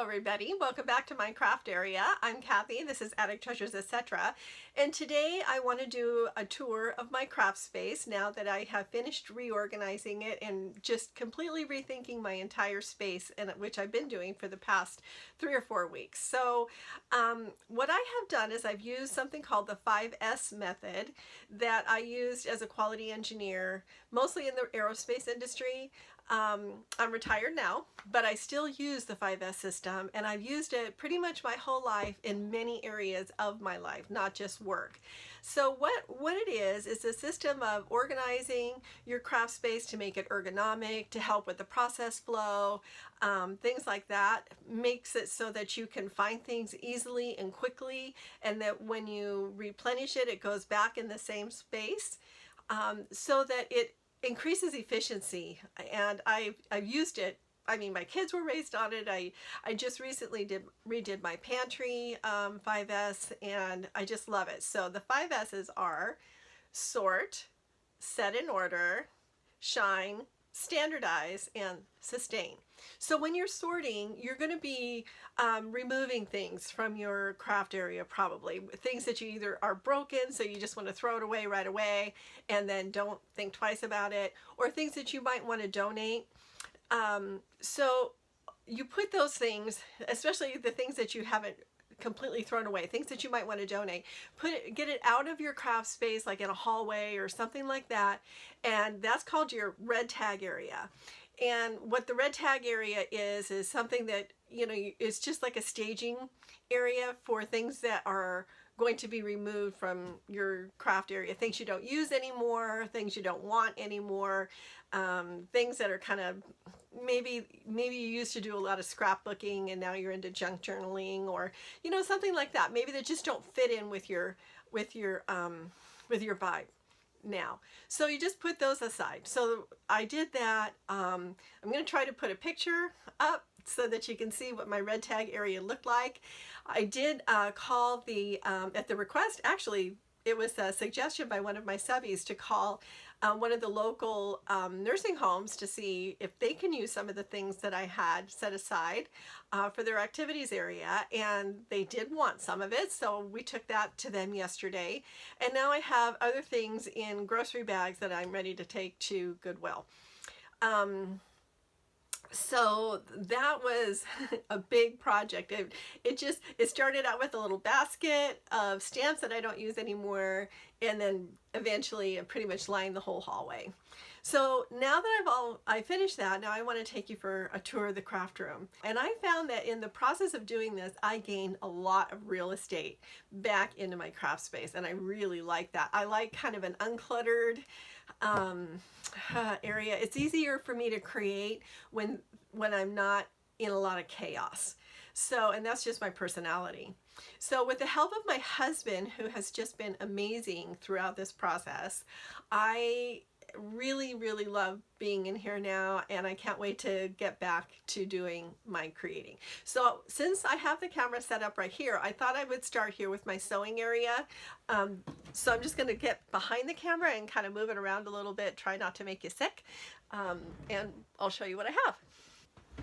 Hello everybody, welcome back to my craft area. I'm Kathy, this is Attic Treasures, etc. And today I want to do a tour of my craft space now that I have finished reorganizing it and just completely rethinking my entire space, and which I've been doing for the past 3 or 4 weeks. So what I have done is I've used something called the 5S method that I used as a quality engineer, mostly in the aerospace industry. I'm retired now, but I still use the 5S system, and I've used it pretty much my whole life in many areas of my life, not just work. So what it is a system of organizing your craft space to make it ergonomic, to help with the process flow, things like that. Makes it so that you can find things easily and quickly, and that when you replenish it, it goes back in the same space, so that it increases efficiency. And I've used it. I mean, my kids were raised on it. I just recently redid my pantry 5S, and I just love it. So the 5S's are sort, set in order, shine, standardize, and sustain. So when you're sorting, you're going to be removing things from your craft area, probably things that you either are broken, so you just want to throw it away right away and then don't think twice about it, or things that you might want to donate. So you put those things, especially the things that you haven't completely thrown away, things that you might want to donate, get it out of your craft space, like in a hallway or something like that, and that's called your red tag area. And what the red tag area is something that, you know, it's just like a staging area for things that are going to be removed from your craft area, things you don't use anymore, things you don't want anymore, things that are kind of, maybe you used to do a lot of scrapbooking and now you're into junk journaling, or, you know, something like that. Maybe they just don't fit in with your vibe now. So you just put those aside. So I did that. I'm going to try to put a picture up so that you can see what my red tag area looked like. I did call the, at the request, actually, it was a suggestion by one of my subbies to call one of the local nursing homes to see if they can use some of the things that I had set aside for their activities area, and they did want some of it, so we took that to them yesterday. And now I have other things in grocery bags that I'm ready to take to Goodwill. So that was a big project. It started out with a little basket of stamps that I don't use anymore, and then eventually pretty much lined the whole hallway. So now that I finished that, now I want to take you for a tour of the craft room. And I found that in the process of doing this, I gained a lot of real estate back into my craft space, and I really like that. I like kind of an uncluttered area. It's easier for me to create when I'm not in a lot of chaos. So, and that's just my personality. So with the help of my husband, who has just been amazing throughout this process, I really love being in here now, and I can't wait to get back to doing my creating. So since I have the camera set up right here, I thought I would start here with my sewing area. So I'm just going to get behind the camera and kind of move it around a little bit, try not to make you sick, and I'll show you what I have.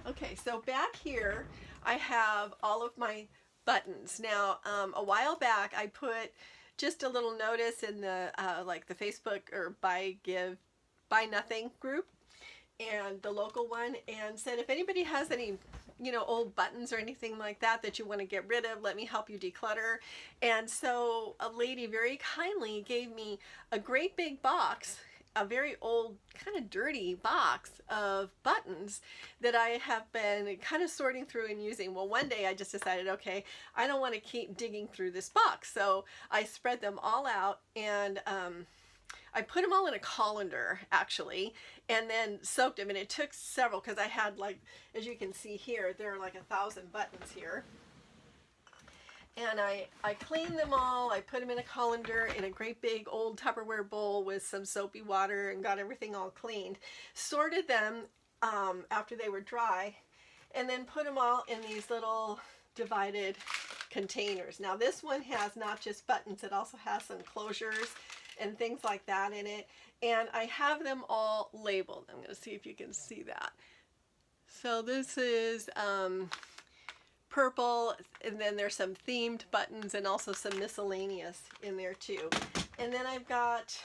Okay, so back here I have all of my buttons. Now a while back I put just a little notice in the like the Facebook or buy nothing group, and the local one, and said if anybody has any, you know, old buttons or anything like that that you want to get rid of, let me help you declutter. And so a lady very kindly gave me a great big box, a very old, kind of dirty box of buttons that I have been kind of sorting through and using. Well, one day I just decided, okay, I don't want to keep digging through this box. So I spread them all out, and I put them all in a colander, actually, and then soaked them. And it took several, because I had, like, as you can see here, there are like 1,000 buttons here. And I cleaned them all. I put them in a colander in a great big old Tupperware bowl with some soapy water, and got everything all cleaned. Sorted them after they were dry, and then put them all in these little divided containers. Now this one has not just buttons, it also has some closures and things like that in it. And I have them all labeled. I'm going to see if you can see that. So this is purple, and then there's some themed buttons and also some miscellaneous in there too. And then I've got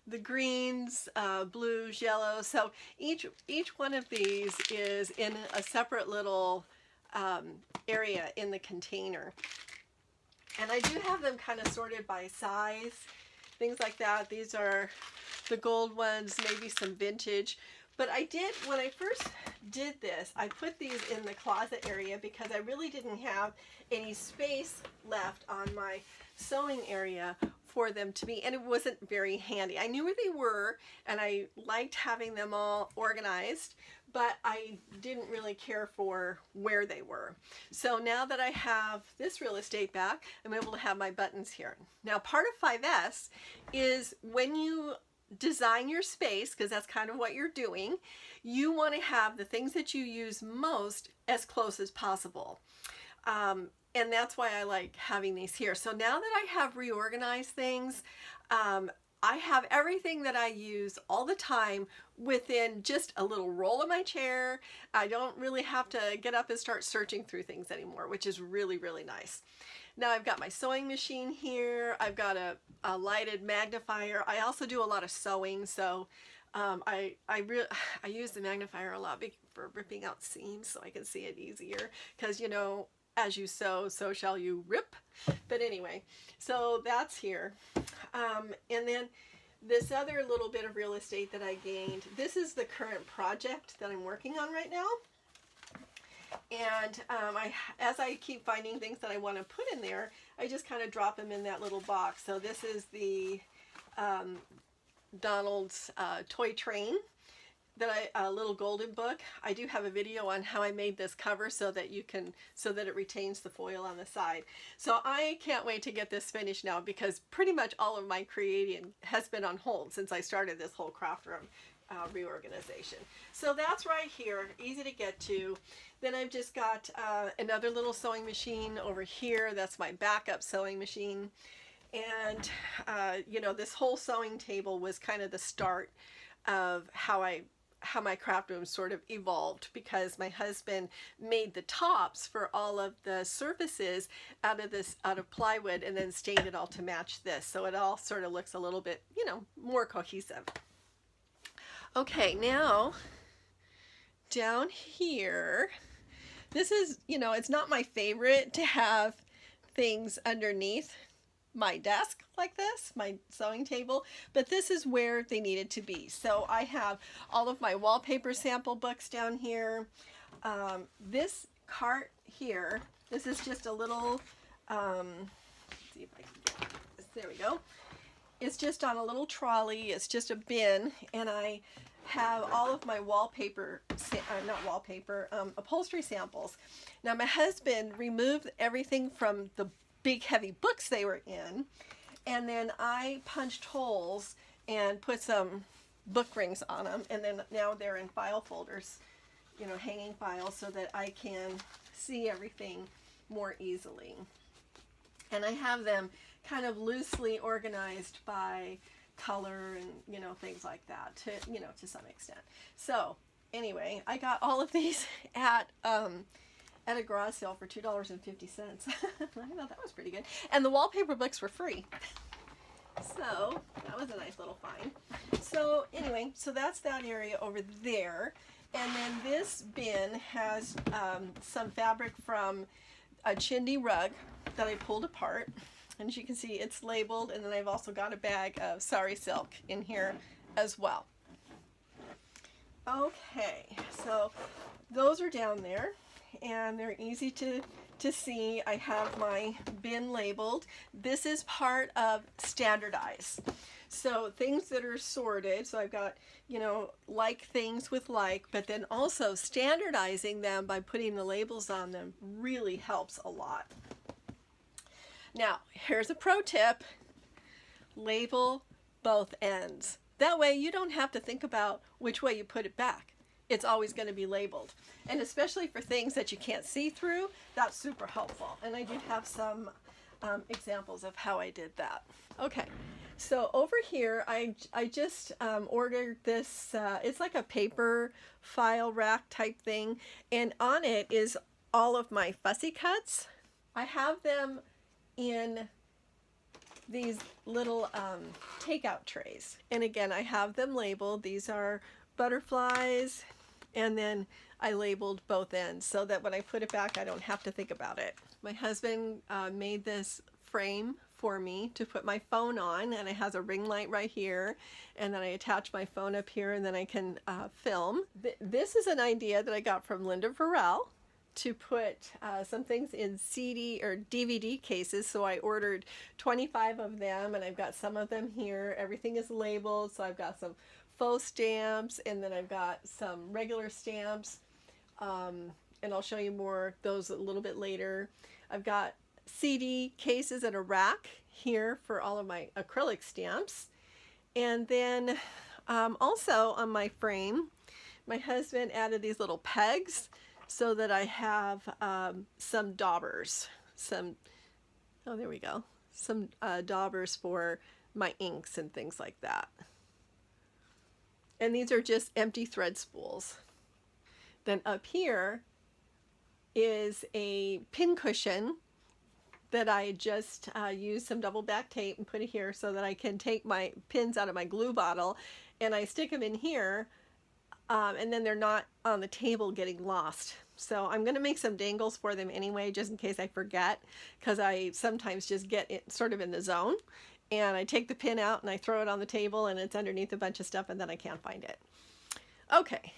the greens, blues, yellows. So each one of these is in a separate little area in the container. And I do have them kind of sorted by size, things like that. These are the gold ones, maybe some vintage. But I did, when I first did this, I put these in the closet area because I really didn't have any space left on my sewing area for them to be, and it wasn't very handy. I knew where they were, and I liked having them all organized, but I didn't really care for where they were. So now that I have this real estate back, I'm able to have my buttons here. Now, part of 5S is when you design your space, because that's kind of what you're doing, you want to have the things that you use most as close as possible. And that's why I like having these here. So now that I have reorganized things, I have everything that I use all the time within just a little roll of my chair. I don't really have to get up and start searching through things anymore, which is really, really nice. Now I've got my sewing machine here. I've got a lighted magnifier. I also do a lot of sewing, so I use the magnifier a lot for ripping out seams so I can see it easier, because, you know, as you sew, so shall you rip. But anyway, so that's here. And then this other little bit of real estate that I gained, this is the current project that I'm working on right now. And as I keep finding things that I want to put in there, I just kind of drop them in that little box. So this is the Donald's toy train, that a little golden book. I do have a video on how I made this cover so that it retains the foil on the side. So I can't wait to get this finished now, because pretty much all of my creating has been on hold since I started this whole craft room reorganization. So that's right here, easy to get to. Then I've just got another little sewing machine over here. That's my backup sewing machine. And you know, this whole sewing table was kind of the start of how my craft room sort of evolved, because my husband made the tops for all of the surfaces out of plywood, and then stained it all to match this, so it all sort of looks a little bit, you know, more cohesive. Okay, now down here, this is, you know, it's not my favorite to have things underneath my desk like this, my sewing table, but this is where they needed to be. So I have all of my wallpaper sample books down here. This cart here, this is just a little, let's see if I can get this, there we go. It's just on a little trolley, it's just a bin, and I have all of my wallpaper, upholstery samples. Now my husband removed everything from the big heavy books they were in, and then I punched holes and put some book rings on them, and then now they're in file folders, you know, hanging files, so that I can see everything more easily. And I have them kind of loosely organized by color and, you know, things like that, to some extent. So anyway, I got all of these at a garage sale for $2.50. I thought that was pretty good. And the wallpaper books were free. So that was a nice little find. So anyway, so that's that area over there. And then this bin has some fabric from a chindi rug that I pulled apart. And as you can see, it's labeled. And then I've also got a bag of sari silk in here as well. Okay, so those are down there, and they're easy to see. I have my bin labeled. This is part of standardize. So things that are sorted, so I've got, you know, like things with like, but then also standardizing them by putting the labels on them really helps a lot. Now, here's a pro tip. Label both ends. That way you don't have to think about which way you put it back. It's always going to be labeled. And especially for things that you can't see through, that's super helpful. And I do have some examples of how I did that. Okay, so over here, I just ordered this, it's like a paper file rack type thing. And on it is all of my fussy cuts. I have them in these little takeout trays. And again, I have them labeled. These are butterflies, and then I labeled both ends so that when I put it back, I don't have to think about it. My husband made this frame for me to put my phone on, and it has a ring light right here, and then I attach my phone up here, and then I can film. This is an idea that I got from Lynda Verrill to put some things in CD or DVD cases. So I ordered 25 of them, and I've got some of them here. Everything is labeled, so I've got some faux stamps, and then I've got some regular stamps, and I'll show you more those a little bit later. I've got CD cases and a rack here for all of my acrylic stamps. And then also on my frame, my husband added these little pegs so that I have some daubers, oh, there we go, some daubers for my inks and things like that. And these are just empty thread spools. Then up here is a pin cushion that I just used some double back tape and put it here so that I can take my pins out of my glue bottle, and I stick them in here, and then they're not on the table getting lost. So I'm going to make some dangles for them anyway, just in case I forget, because I sometimes just get it sort of in the zone, and I take the pin out and I throw it on the table and it's underneath a bunch of stuff and then I can't find it. Okay.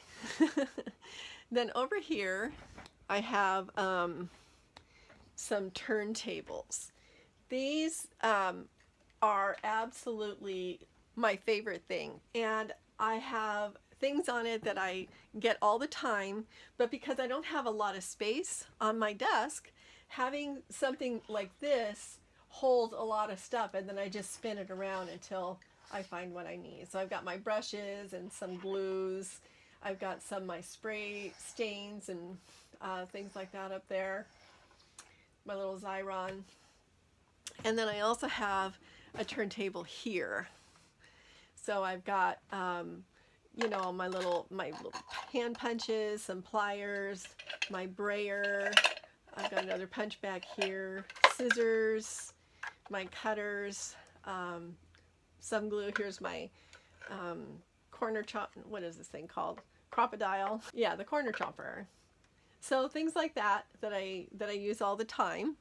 Then over here I have some turntables. These are absolutely my favorite thing, and I have things on it that I get all the time, but because I don't have a lot of space on my desk, having something like this holds a lot of stuff, and then I just spin it around until I find what I need. So I've got my brushes and some glues. I've got some of my spray stains and things like that up there. My little Xyron. And then I also have a turntable here. So I've got you know, my little hand punches, some pliers, my brayer. I've got another punch bag here, scissors, my cutters, some glue. Here's my corner chop. What is this thing called? Crocodile. Yeah, the corner chopper. So things like that that I use all the time.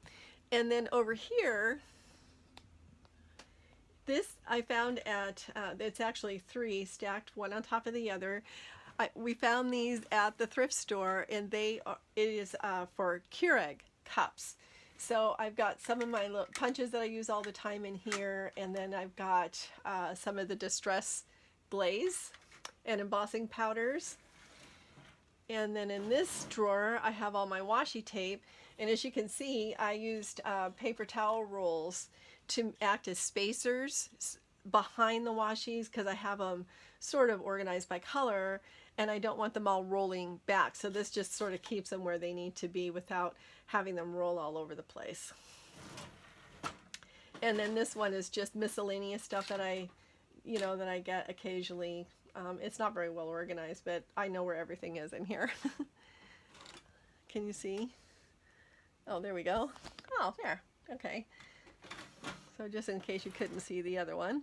And then over here, this I found at, it's actually 3 stacked one on top of the other. We found these at the thrift store, and it is for Keurig cups. So I've got some of my little punches that I use all the time in here, and then I've got some of the distress glaze and embossing powders. And then in this drawer, I have all my washi tape, and as you can see, I used paper towel rolls to act as spacers behind the washies, because I have them sort of organized by color, and I don't want them all rolling back. So this just sort of keeps them where they need to be without having them roll all over the place. And then this one is just miscellaneous stuff that I get occasionally. It's not very well organized, but I know where everything is in here. Can you see? Oh, there we go. Oh, there. Okay. So just in case you couldn't see the other one,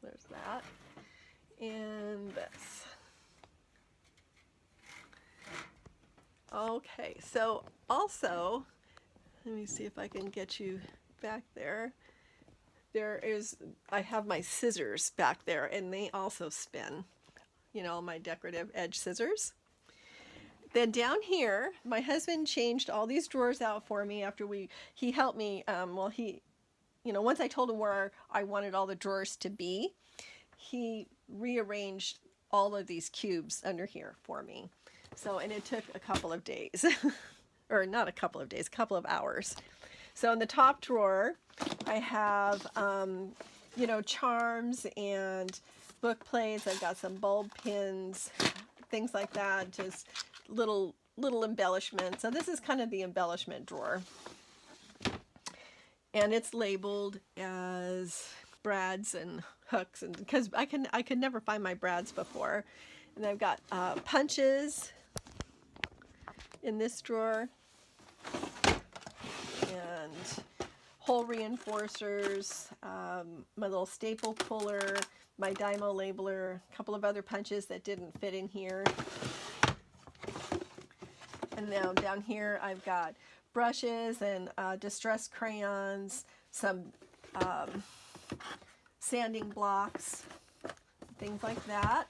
there's that. And this. Okay, so also, let me see if I can get you back there. I have my scissors back there, and they also spin, you know, my decorative edge scissors. Then down here, my husband changed all these drawers out for me after he helped me, once I told him where I wanted all the drawers to be, he rearranged all of these cubes under here for me. So, and it took a couple of days, or not a couple of days, a couple of hours. So in the top drawer, I have, charms and book plates. I've got some bulb pins, things like that, just little embellishments. So this is kind of the embellishment drawer. And it's labeled as brads and hooks, and because I could never find my brads before. And I've got punches in this drawer, and hole reinforcers, my little staple puller, my Dymo labeler, a couple of other punches that didn't fit in here. And now down here I've got brushes and distress crayons, some sanding blocks, things like that.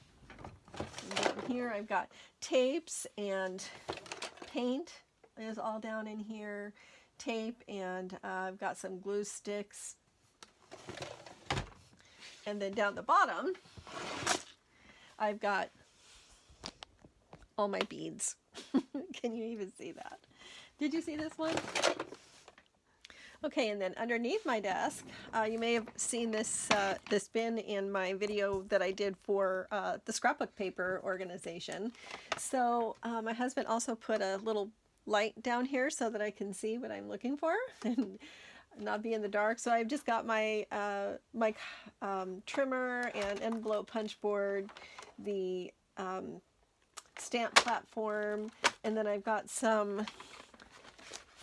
And down here I've got tapes and paint is all down in here, tape, and I've got some glue sticks. And then down the bottom I've got all my beads. Can you even see that? Did you see this one? Okay, and then underneath my desk, you may have seen this this bin in my video that I did for the scrapbook paper organization. So my husband also put a little light down here so that I can see what I'm looking for and not be in the dark. So I've just got my trimmer and envelope punch board, the stamp platform, and then I've got some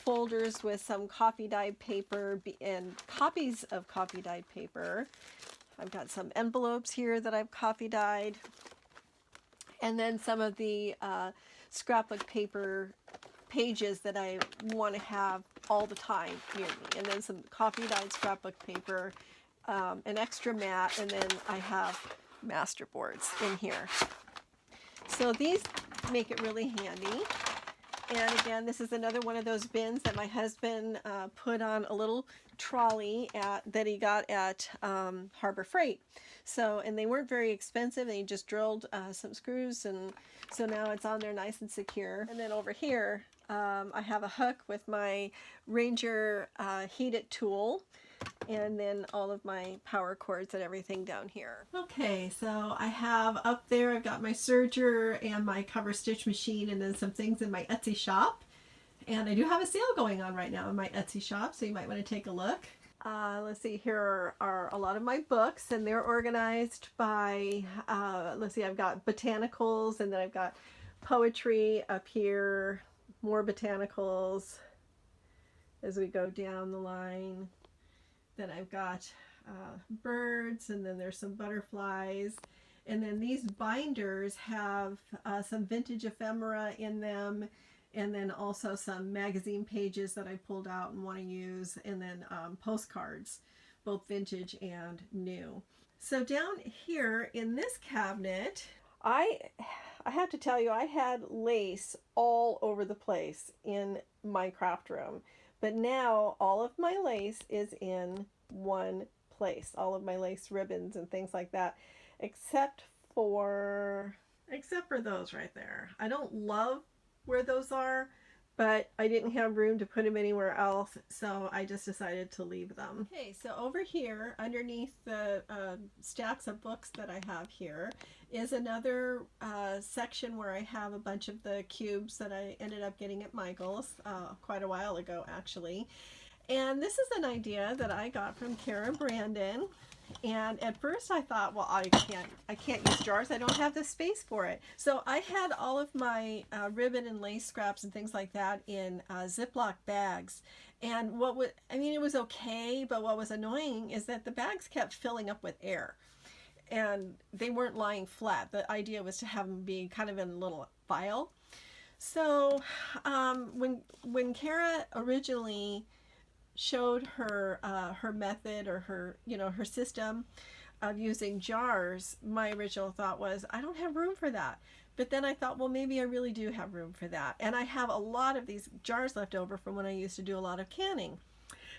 folders with some coffee dyed paper and copies of coffee dyed paper. I've got some envelopes here that I've coffee dyed, and then some of the scrapbook paper pages that I want to have all the time near me, and then some coffee dyed scrapbook paper, an extra mat, and then I have master boards in here. So these make it really handy. And again, this is another one of those bins that my husband put on a little trolley that he got at Harbor Freight. So, and they weren't very expensive, and he just drilled some screws, and so now it's on there nice and secure. And then over here, I have a hook with my Ranger heat it tool, and then all of my power cords and everything down here. Okay, so I have up there, I've got my serger and my cover stitch machine, and then some things in my Etsy shop. And I do have a sale going on right now in my Etsy shop, so you might want to take a look. Let's see, here are a lot of my books, and they're organized by, let's see, I've got botanicals, and then I've got poetry up here, more botanicals as we go down the line. Then I've got birds, and then there's some butterflies. And then these binders have some vintage ephemera in them, and then also some magazine pages that I pulled out and want to use, and then postcards, both vintage and new. So down here in this cabinet, I have to tell you, I had lace all over the place in my craft room. But now all of my lace is in one place. All of my lace ribbons and things like that, except for those right there. I don't love where those are, but I didn't have room to put them anywhere else, so I just decided to leave them. Okay, so over here underneath the stacks of books that I have here is another section where I have a bunch of the cubes that I ended up getting at Michael's quite a while ago, actually. And this is an idea that I got from Cara Brandon. And at first I thought, well, I can't use jars. I don't have the space for it. So I had all of my ribbon and lace scraps and things like that in Ziploc bags. And it was okay, but what was annoying is that the bags kept filling up with air. And they weren't lying flat. The idea was to have them be kind of in a little file. So when Cara originally showed her her method, or her system of using jars, my original thought was, I don't have room for that. But then I thought, well, maybe I really do have room for that. And I have a lot of these jars left over from when I used to do a lot of canning.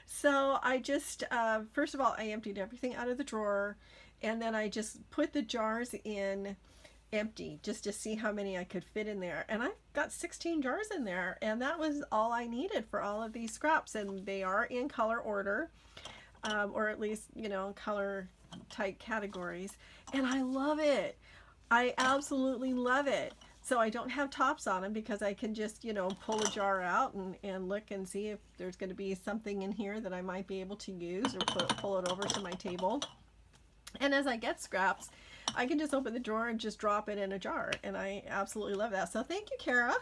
So I just, first of all, I emptied everything out of the drawer, and then I just put the jars in empty just to see how many I could fit in there. And I got 16 jars in there, and that was all I needed for all of these scraps. And they are in color order, or at least, color type categories. And I love it. I absolutely love it. So I don't have tops on them because I can just, pull a jar out and look and see if there's going to be something in here that I might be able to use, or pull it over to my table. And as I get scraps, I can just open the drawer and just drop it in a jar, and I absolutely love that. So thank you, Cara.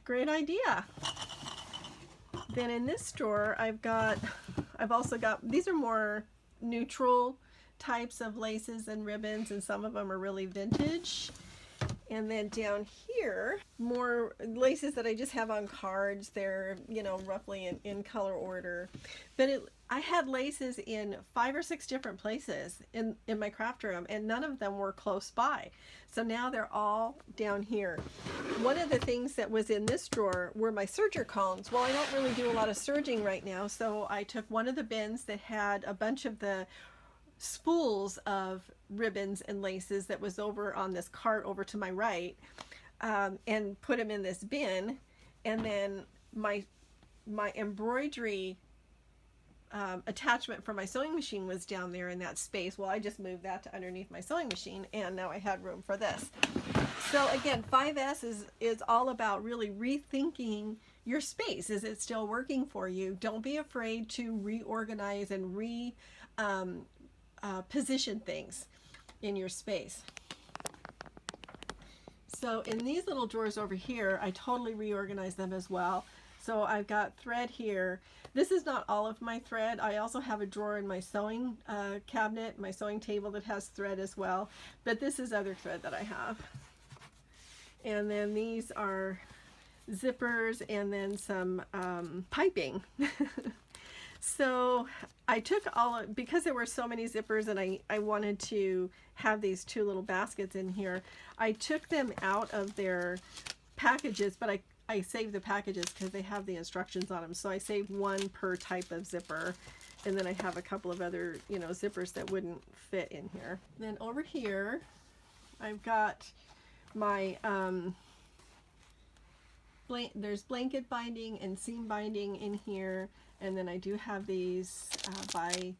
Great idea. Then in this drawer, I've also got, these are more neutral types of laces and ribbons, and some of them are really vintage. And then down here, more laces that I just have on cards. They're, you know, roughly in color order. But I had laces in 5 or 6 different places in my craft room, and none of them were close by. So now they're all down here. One of the things that was in this drawer were my serger cones. Well, I don't really do a lot of serging right now, so I took one of the bins that had a bunch of the spools of ribbons and laces that was over on this cart over to my right, and put them in this bin. And then my embroidery attachment for my sewing machine was down there in that space. Well, I just moved that to underneath my sewing machine, and now I had room for this. So again, 5S is all about really rethinking your space. Is it still working for you? Don't be afraid to reorganize and position things in your space. So in these little drawers over here, I totally reorganized them as well. So I've got thread here. This is not all of my thread. I also have a drawer in my sewing cabinet, my sewing table, that has thread as well. But this is other thread that I have. And then these are zippers, and then some piping. So I took because there were so many zippers, and I wanted to have these 2 little baskets in here, I took them out of their packages, but I saved the packages because they have the instructions on them. So I saved 1 per type of zipper, and then I have a couple of other, you know, zippers that wouldn't fit in here. Then over here, I've got my there's blanket binding and seam binding in here, and then I do have these by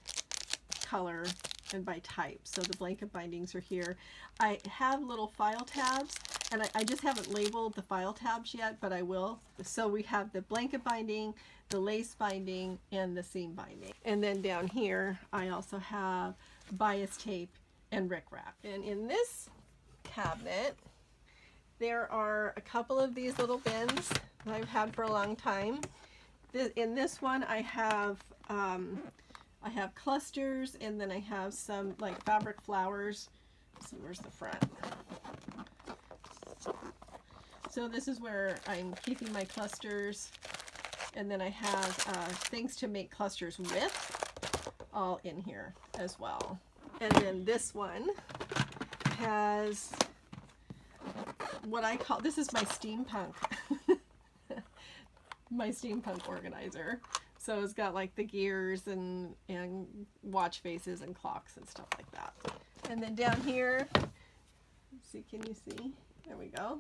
color and by type. So the blanket bindings are here. I have little file tabs, and I just haven't labeled the file tabs yet, but I will. So we have the blanket binding, the lace binding, and the seam binding. And then down here, I also have bias tape and rickrack. And in this cabinet, there are a couple of these little bins that I've had for a long time. In this one, I have clusters, and then I have some like fabric flowers. So where's the front? So this is where I'm keeping my clusters, and then I have things to make clusters with all in here as well. And then this one has what I call, this is my steampunk my steampunk organizer. So it's got like the gears and watch faces and clocks and stuff like that. And then down here, let's see, can you see? There we go.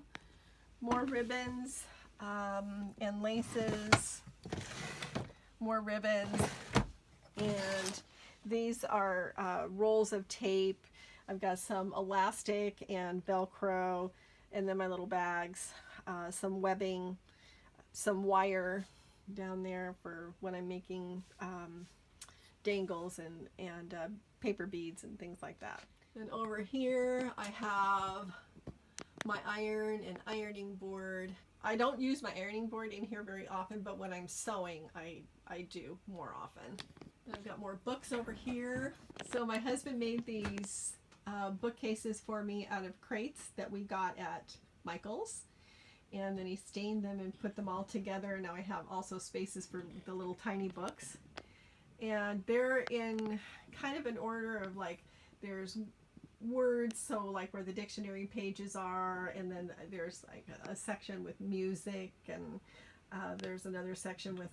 More ribbons and laces, more ribbons, and these are rolls of tape. I've got some elastic and Velcro, and then my little bags, some webbing, some wire down there for when I'm making dangles and paper beads and things like that. And over here I have my iron and ironing board. I don't use my ironing board in here very often, but when I'm sewing, I do more often. I've got more books over here. So my husband made these bookcases for me out of crates that we got at Michael's. And then he stained them and put them all together. And now I have also spaces for the little tiny books. And they're in kind of an order of like, there's words, so like where the dictionary pages are, and then there's like a section with music, and there's another section with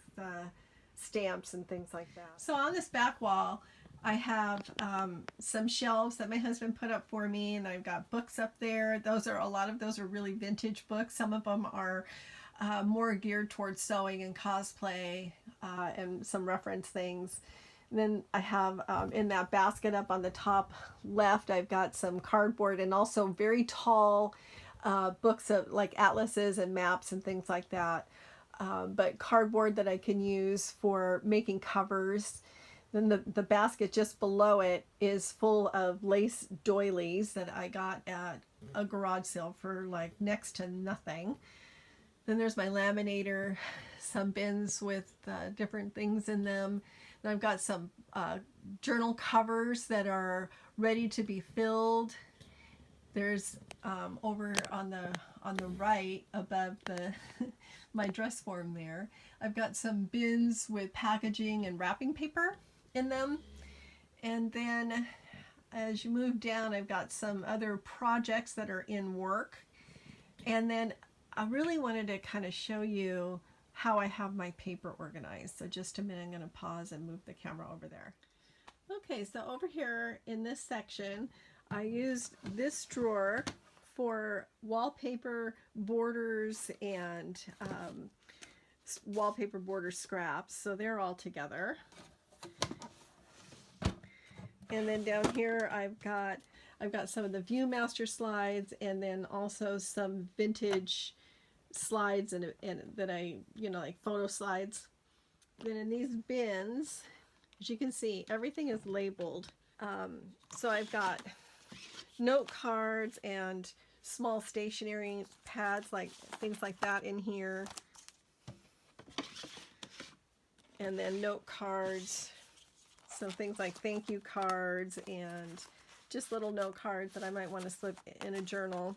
stamps and things like that. So on this back wall, I have some shelves that my husband put up for me, and I've got books up there. A lot of those are really vintage books. Some of them are more geared towards sewing and cosplay, and some reference things. And then I have in that basket up on the top left, I've got some cardboard and also very tall books of like atlases and maps and things like that. But cardboard that I can use for making covers. Then the basket just below it is full of lace doilies that I got at a garage sale for like next to nothing. Then there's my laminator, some bins with different things in them. Then I've got some journal covers that are ready to be filled. There's over on the right above the my dress form there, I've got some bins with packaging and wrapping paper in them. And then as you move down, I've got some other projects that are in work. And then I really wanted to kind of show you how I have my paper organized. So just a minute, I'm going to pause and move the camera over there. Okay, so over here in this section, I used this drawer for wallpaper borders and wallpaper border scraps. So they're all together. And then down here I've got some of the Viewmaster slides, and then also some vintage slides and that I, like photo slides. Then in these bins, as you can see, everything is labeled. So I've got note cards and small stationery pads, like things like that in here. And then note cards, so things like thank you cards and just little note cards that I might want to slip in a journal.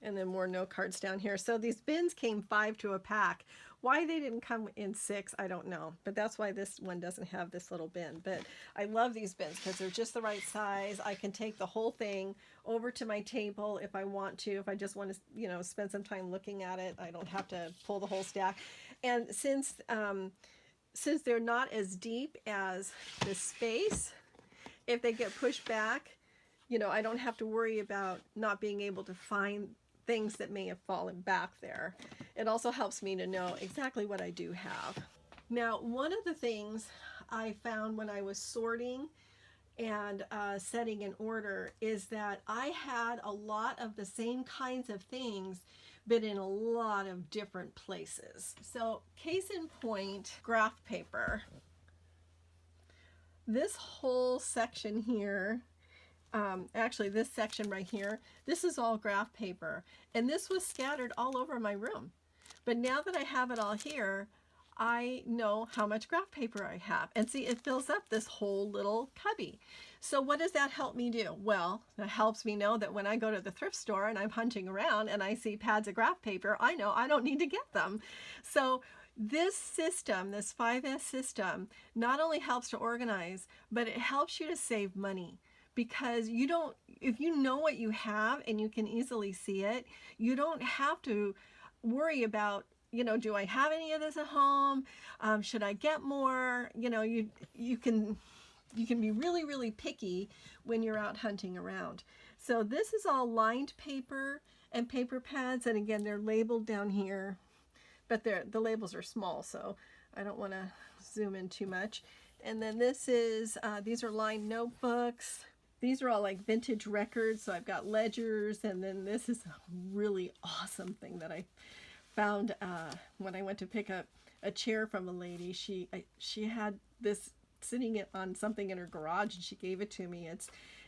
And then more note cards down here. So these bins came 5 to a pack. Why they didn't come in 6, I don't know. But that's why this one doesn't have this little bin. But I love these bins because they're just the right size. I can take the whole thing over to my table if I want to. If I just want to, spend some time looking at it, I don't have to pull the whole stack. And since they're not as deep as the space, if they get pushed back, I don't have to worry about not being able to find things that may have fallen back there. It also helps me to know exactly what I do have. Now, one of the things I found when I was sorting and setting in order is that I had a lot of the same kinds of things, but in a lot of different places. So case in point, graph paper. This whole section here, actually this section right here, this is all graph paper, and this was scattered all over my room. But now that I have it all here, I know how much graph paper I have. And see, it fills up this whole little cubby. So what does that help me do? Well, that helps me know that when I go to the thrift store and I'm hunting around and I see pads of graph paper, I know I don't need to get them. So this system, this 5S system, not only helps to organize, but it helps you to save money. Because if you know what you have and you can easily see it, you don't have to worry about, do I have any of this at home? Should I get more? You can be really, really picky when you're out hunting around. So this is all lined paper and paper pads. And again, they're labeled down here, but the labels are small, so I don't want to zoom in too much. And then this is, these are lined notebooks. These are all like vintage records. So I've got ledgers, and then this is a really awesome thing that I found when I went to pick up a chair from a lady. She had this sitting on something in her garage, and she gave it to me.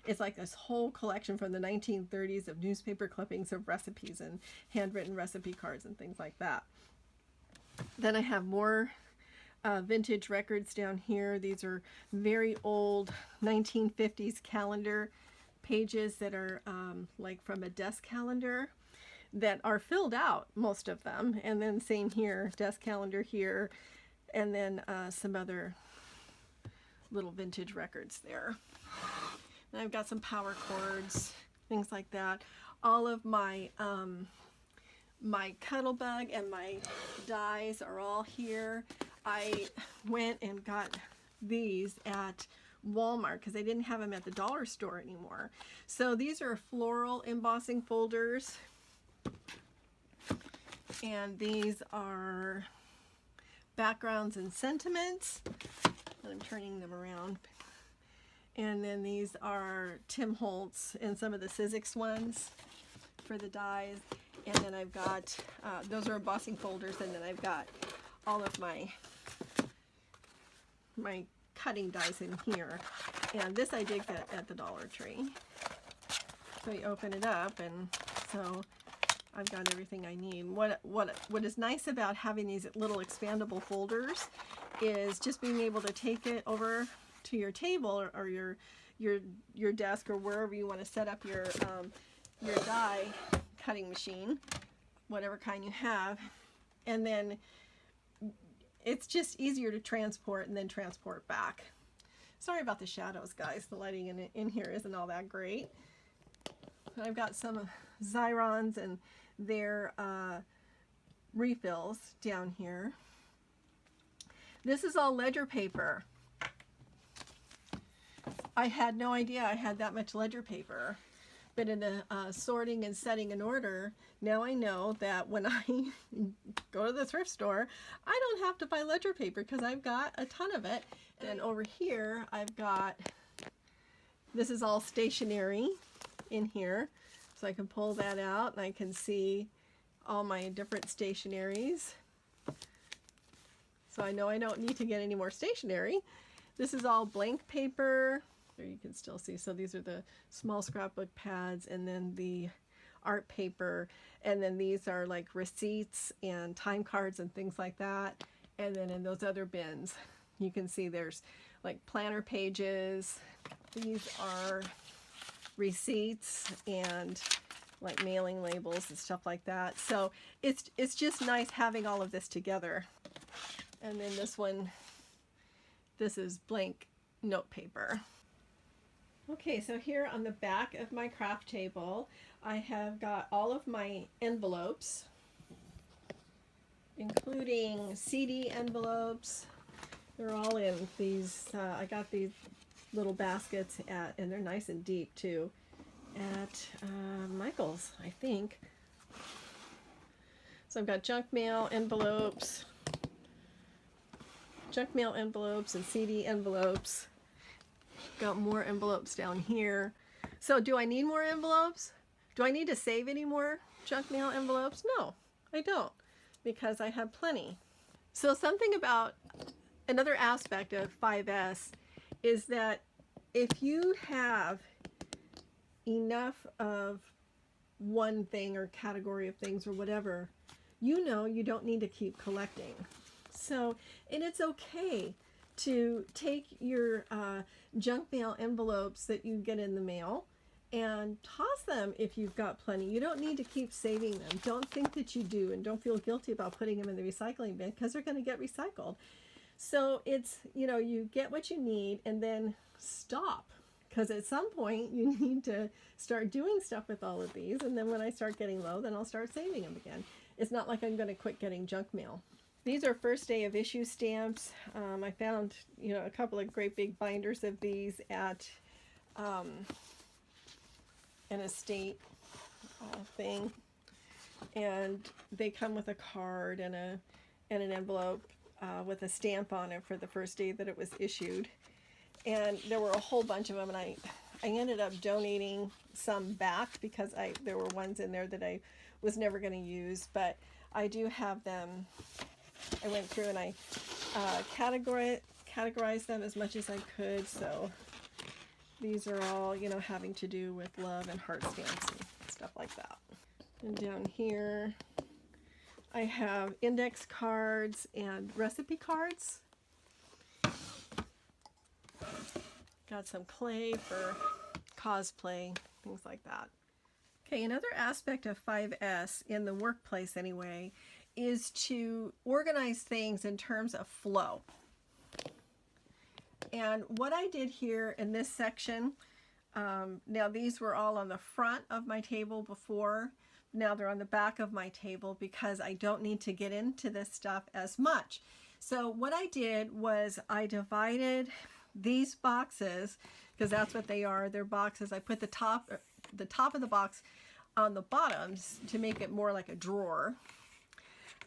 It's like this whole collection from the 1930s of newspaper clippings of recipes and handwritten recipe cards and things like that. Then I have more vintage records down here. These are very old 1950s calendar pages that are like from a desk calendar that are filled out, most of them. And then same here, desk calendar here, and then some other little vintage records there. And I've got some power cords, things like that. All of my my Cuttlebug and my dies are all here. I went and got these at Walmart because they didn't have them at the dollar store anymore. So these are floral embossing folders, and these are backgrounds and sentiments. And I'm turning them around. And then these are Tim Holtz and some of the Sizzix ones for the dies. And then I've got, those are embossing folders, and then I've got all of my cutting dies in here. And this I did get at the Dollar Tree. So you open it up, and so I've got everything I need. What is nice about having these little expandable folders is just being able to take it over to your table or your desk or wherever you want to set up your die cutting machine, whatever kind you have, and then it's just easier to transport and then transport back. Sorry about the shadows, guys. The lighting in here isn't all that great. I've got some Xyrons and their refills down here. This is all ledger paper. I had no idea I had that much ledger paper, but in the sorting and setting in order, now I know that when I go to the thrift store, I don't have to buy ledger paper because I've got a ton of it. And over here, I've got, this is all stationery in here, so I can pull that out and I can see all my different stationaries. So I know I don't need to get any more stationery. This is all blank paper. There you can still see. So these are the small scrapbook pads, and then the art paper, and then these are like receipts and time cards and things like that. And then in those other bins, you can see there's like planner pages. These are receipts and like mailing labels and stuff like that. So it's just nice having all of this together. And then this one, this is blank note paper. Okay, so here on the back of my craft table, I have got all of my envelopes, including CD envelopes. They're all in these, I got these little baskets and they're nice and deep too, at Michael's, I think. So I've got junk mail envelopes and CD envelopes. Got more envelopes down here. So do I need more envelopes? Do I need to save any more junk mail envelopes? No, I don't, because I have plenty. So something about another aspect of 5S is that if you have enough of one thing or category of things or whatever, you know you don't need to keep collecting. So, and it's okay to take your junk mail envelopes that you get in the mail and toss them if you've got plenty. You don't need to keep saving them. Don't think that you do, and don't feel guilty about putting them in the recycling bin, because they're going to get recycled. So it's, you know, you get what you need and then stop, because at some point you need to start doing stuff with all of these, and then when I start getting low, then I'll start saving them again. It's not like I'm going to quit getting junk mail. These are first day of issue stamps. I found, you know, a couple of great big binders of these at an estate thing, and they come with a card and an envelope with a stamp on it for the first day that it was issued. And there were a whole bunch of them, and I ended up donating some back because there were ones in there that I was never going to use, but I do have them. I went through and I categorized them as much as I could. So these are all, you know, having to do with love and heart stamps and stuff like that. And down here I have index cards and recipe cards. Got some clay for cosplay, things like that. Okay, another aspect of 5S, in the workplace anyway, is to organize things in terms of flow. And what I did here in this section, now these were all on the front of my table before. Now they're on the back of my table because I don't need to get into this stuff as much. So what I did was I divided these boxes, because that's what they are, they're boxes. I put the top of the box on the bottoms to make it more like a drawer.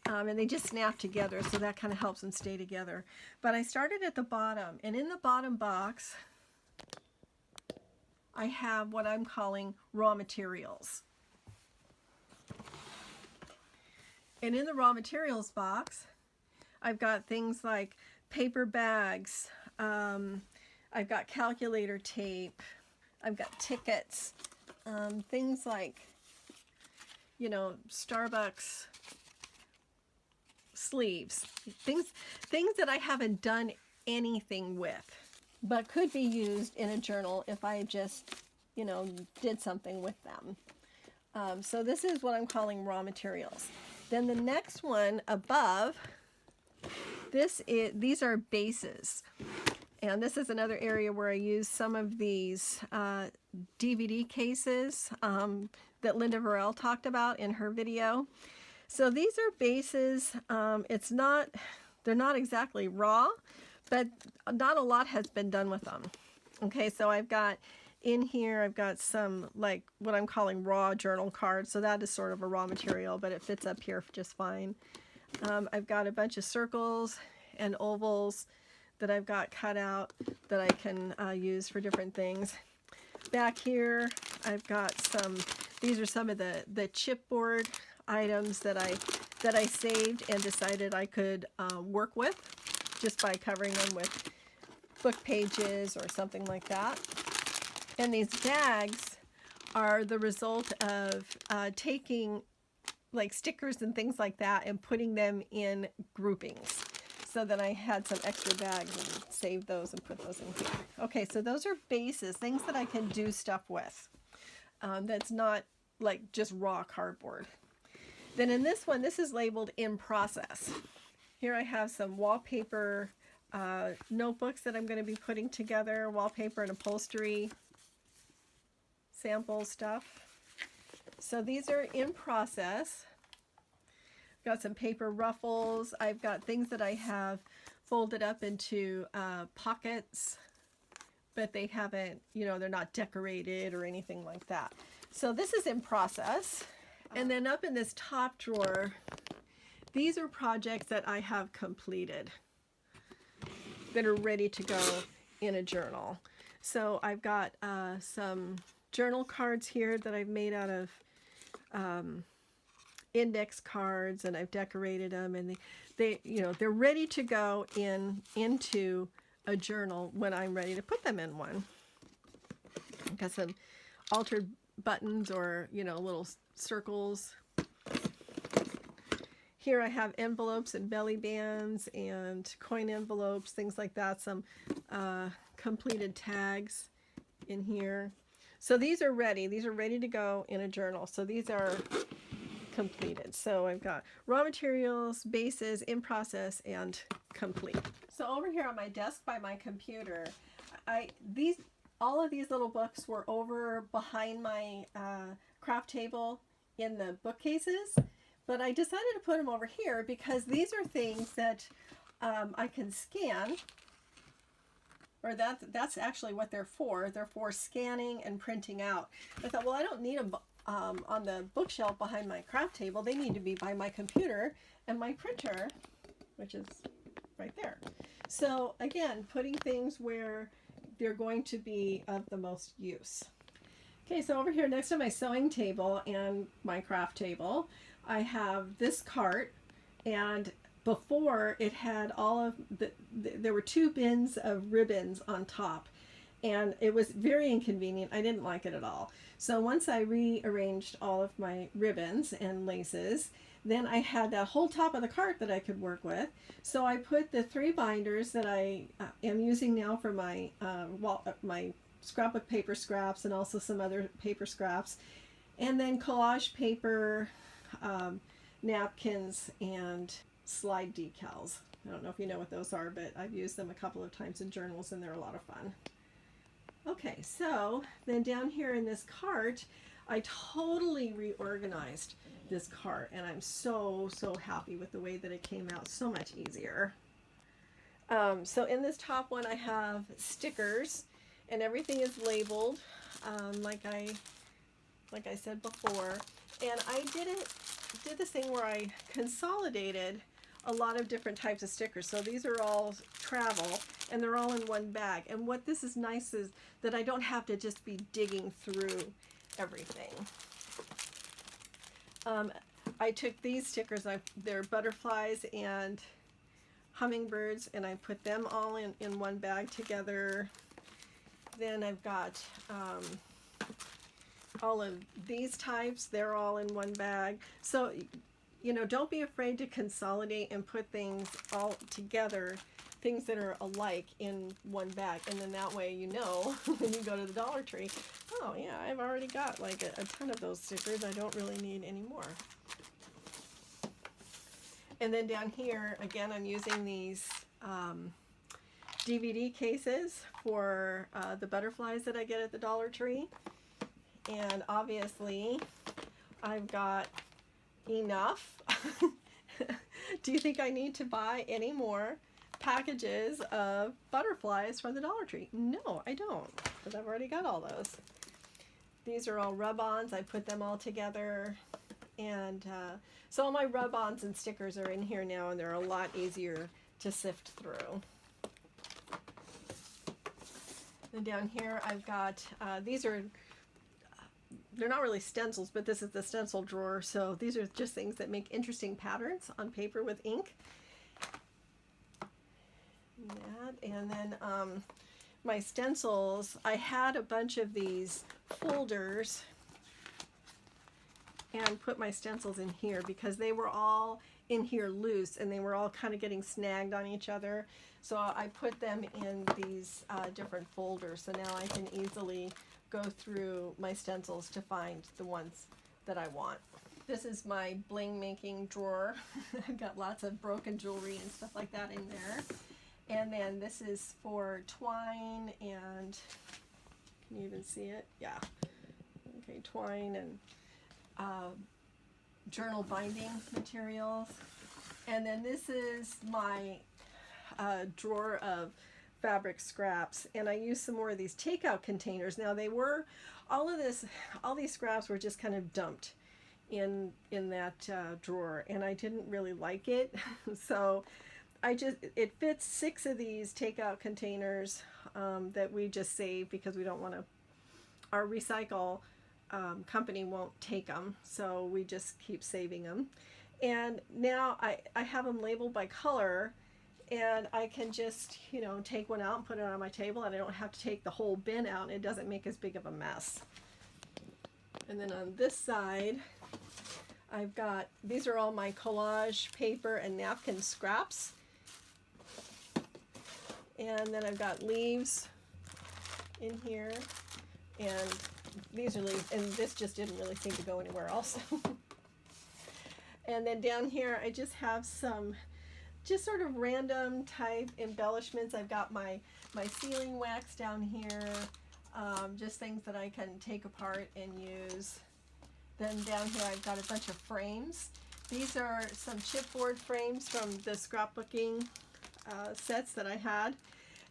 And they just snap together, so that kind of helps them stay together. But I started at the bottom, and in the bottom box, I have what I'm calling raw materials. And in the raw materials box, I've got things like paper bags, I've got calculator tape. I've got tickets. Things like, you know, Starbucks sleeves. Things that I haven't done anything with, but could be used in a journal if I just, you know, did something with them. So this is what I'm calling raw materials. Then the next one above, these are bases. And this is another area where I use some of these DVD cases that Lynda Verrill talked about in her video. So these are bases. They're not exactly raw, but not a lot has been done with them. Okay, so I've got in here, I've got some like what I'm calling raw journal cards. So that is sort of a raw material, but it fits up here just fine. I've got a bunch of circles and ovals that I've got cut out that I can use for different things. Back here, I've got these are some of the chipboard items that I saved and decided I could work with just by covering them with book pages or something like that. And these bags are the result of taking like stickers and things like that and putting them in groupings. So then I had some extra bags and saved those and put those in here. Okay, so those are bases, things that I can do stuff with. That's not like just raw cardboard. Then in this one, this is labeled in process. Here I have some wallpaper notebooks that I'm going to be putting together, wallpaper and upholstery sample stuff. So these are in process. Got some paper ruffles. I've got things that I have folded up into pockets, but they haven't, you know, they're not decorated or anything like that. So this is in process. And then up in this top drawer, these are projects that I have completed that are ready to go in a journal. So I've got some journal cards here that I've made out of index cards, and I've decorated them, and they you know, they're ready to go into a journal when I'm ready to put them in one. I've got some altered buttons or, you know, little circles. Here I have envelopes and belly bands and coin envelopes, things like that. Some completed tags in here. So these are ready. These are ready to go in a journal. So these are completed. So I've got raw materials, bases, in process, and complete. So over here on my desk by my computer, all of these little books were over behind my craft table in the bookcases, but I decided to put them over here because these are things that I can scan, or that's actually what they're for. They're for scanning and printing out. I thought, well, I don't need them on the bookshelf behind my craft table. They need to be by my computer and my printer, which is right there. So again, putting things where they're going to be of the most use. Okay, so over here next to my sewing table and my craft table, I have this cart, and before it had all of there were 2 bins of ribbons on top, and it was very inconvenient. I didn't like it at all. So once I rearranged all of my ribbons and laces, then I had that whole top of the cart that I could work with. So I put the 3 binders that I am using now for my my scrapbook paper scraps and also some other paper scraps, and then collage paper, napkins, and slide decals. I don't know if you know what those are, but I've used them a couple of times in journals and they're a lot of fun. Okay, so then down here in this cart, I totally reorganized this cart, and I'm so happy with the way that it came out. So much easier. So in this top one I have stickers, and everything is labeled like I said before. And I did this thing where I consolidated a lot of different types of stickers. So these are all travel, and they're all in one bag. And what this is nice is that I don't have to just be digging through everything. I took these stickers, they're butterflies and hummingbirds, and I put them all in one bag together. Then I've got all of these types, they're all in one bag. So, you know, don't be afraid to consolidate and put things all together, things that are alike in one bag, and then that way you know when you go to the Dollar Tree, oh yeah, I've already got like a ton of those stickers, I don't really need any more. And then down here, again, I'm using these DVD cases for the butterflies that I get at the Dollar Tree. And obviously, I've got enough. Do you think I need to buy any more packages of butterflies from the Dollar Tree? No, I don't, because I've already got all those. These are all rub-ons. I put them all together. And so all my rub-ons and stickers are in here now, and they're a lot easier to sift through. And down here I've got, they're not really stencils, but this is the stencil drawer. So these are just things that make interesting patterns on paper with ink. And then my stencils, I had a bunch of these folders and put my stencils in here because they were all in here loose and they were all kind of getting snagged on each other. So I put them in these different folders, so now I can easily go through my stencils to find the ones that I want. This is my bling making drawer. I've got lots of broken jewelry and stuff like that in there. And then this is for twine and, can you even see it? Yeah. Okay, twine and journal binding materials. And then this is my drawer of fabric scraps, and I used some more of these takeout containers. Now they were, all these scraps were just kind of dumped in that drawer, and I didn't really like it. So it fits 6 of these takeout containers that we just saved because we don't want to, our recycle company won't take them, so we just keep saving them. And now I have them labeled by color, and I can just, you know, take one out and put it on my table, and I don't have to take the whole bin out, and it doesn't make as big of a mess. And then on this side, I've got, these are all my collage paper and napkin scraps. And then I've got leaves in here, and these are leaves, and this just didn't really seem to go anywhere else. And then down here I just have some just sort of random type embellishments. I've got my sealing wax down here, just things that I can take apart and use. Then down here I've got a bunch of frames. These are some chipboard frames from the scrapbooking sets that I had.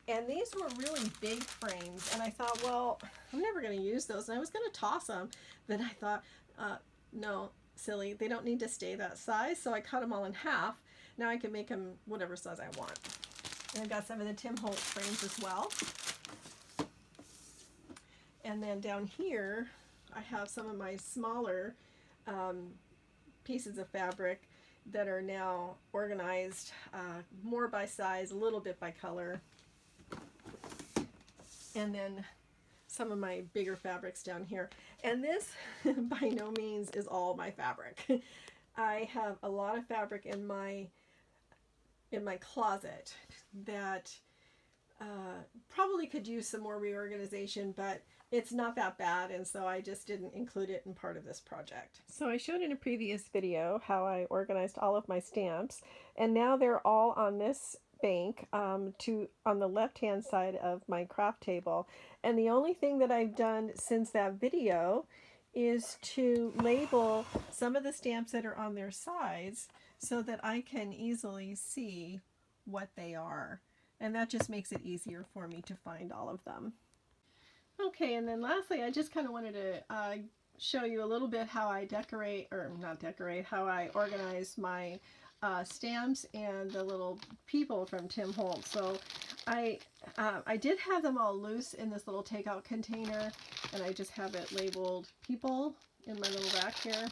And these were really big frames, and I thought, well, I'm never going to use those, and I was going to toss them. Then I thought, no, silly, they don't need to stay that size, so I cut them all in half. Now I can make them whatever size I want. And I've got some of the Tim Holtz frames as well. And then down here, I have some of my smaller pieces of fabric that are now organized more by size, a little bit by color. And then some of my bigger fabrics down here. And this, by no means, is all my fabric. I have a lot of fabric in my closet that probably could use some more reorganization, but it's not that bad, and so I just didn't include it in part of this project. So I showed in a previous video how I organized all of my stamps, and now they're all on this bank on the left hand side of my craft table. And the only thing that I've done since that video is to label some of the stamps that are on their sides so that I can easily see what they are, and that just makes it easier for me to find all of them. Okay, and then lastly, I just kind of wanted to show you a little bit how I how I organize my stamps and the little people from Tim Holtz. So I did have them all loose in this little takeout container, and I just have it labeled people in my little rack here.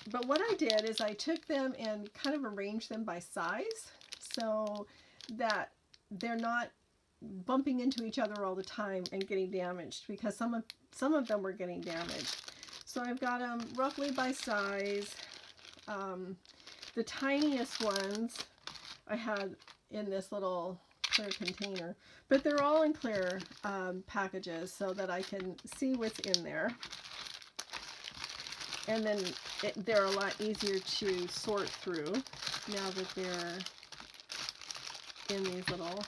But what I did is I took them and kind of arranged them by size. so that they're not bumping into each other all the time and getting damaged, because some of them were getting damaged. So I've got them roughly by size. The tiniest ones I had in this little clear container, but they're all in clear packages so that I can see what's in there. And then they're a lot easier to sort through now that they're in these little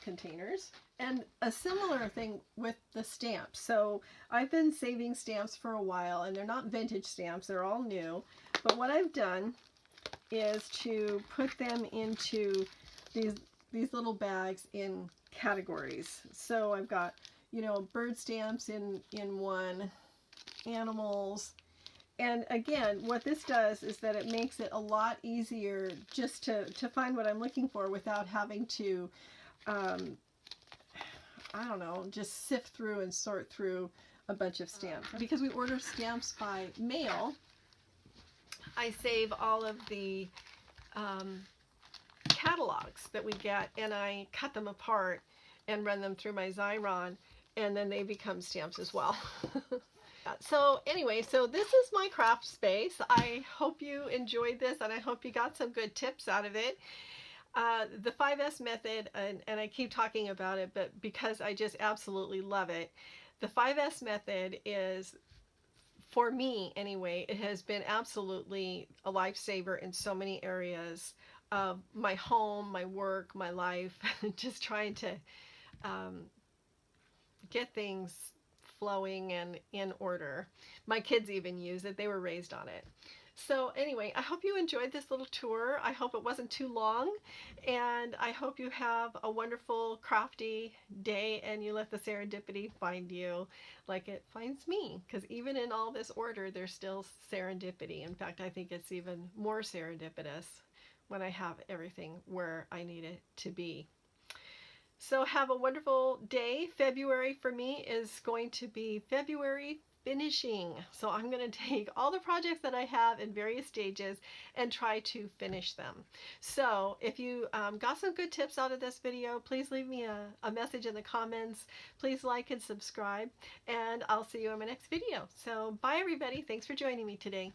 containers. And a similar thing with the stamps. So I've been saving stamps for a while, and they're not vintage stamps, they're all new. But what I've done is to put them into these little bags in categories. So I've got, you know, bird stamps in one, animals. And again, what this does is that it makes it a lot easier just to find what I'm looking for without having to, I don't know, just sift through and sort through a bunch of stamps. Because we order stamps by mail, I save all of the catalogs that we get, and I cut them apart and run them through my Xyron, and then they become stamps as well. So anyway, so this is my craft space. I hope you enjoyed this, and I hope you got some good tips out of it. The 5S method, and I keep talking about it, but because I just absolutely love it. The 5S method is, for me anyway, it has been absolutely a lifesaver in so many areas of my home, my work, my life, just trying to get things flowing and in order. My kids even use it. They were raised on it. So anyway, I hope you enjoyed this little tour. I hope it wasn't too long, and I hope you have a wonderful crafty day, and you let the serendipity find you like it finds me, because even in all this order, there's still serendipity. In fact, I think it's even more serendipitous when I have everything where I need it to be. So have a wonderful day. February for me is going to be February finishing. So I'm going to take all the projects that I have in various stages and try to finish them. So if you got some good tips out of this video, please leave me a message in the comments. Please like and subscribe, and I'll see you in my next video. So bye everybody. Thanks for joining me today.